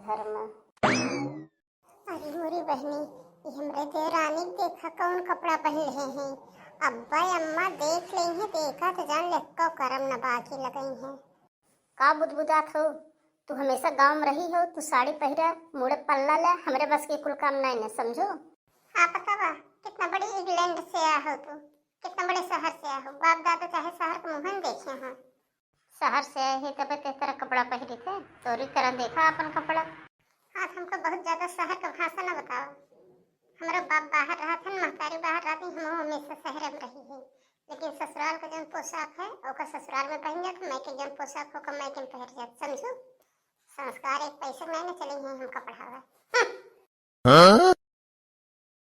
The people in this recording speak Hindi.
घर में। अरे मोरी बहनी, ये हमरे देवरानी देखा कौन कपड़ा पहन रहे हैं। अब्बा अम्मा देख लेंगे, देखा तो जान ले को करम न बाकी लगई है। का बुदबुदात हो? तू हमेशा गांव में रही हो, तू साड़ी पहरा, मुड़े पल्ला ले, हमरे बस के कुल काम नहीं न समझो। हाँ पता बा, कितना बड़ी इंग्लैंड से आया हो तू, कितना बड़े शहर से आया हो। बाप दादा चाहे शहर के मुहन देखे हैं। शहर से आए ही तब तेरे तरह कपड़ा पहरी थे, तोरी तरह देखा अपन कपड़ा। हाँ हमको बहुत ज्यादा शहर का भाषा न बताओ। हमारा बाप बाहर रहा था, महतारी बाहर रहती, हम हमेशा शहर में रही है। लेकिन ससुराल का जो पोशाक है ओका ससुराल में पहन जात, मैं के जो पोशाक होगा मैं के पहन जात, समझो। संस्कार एक पैसे में न चले हैं हमका पढ़ावा।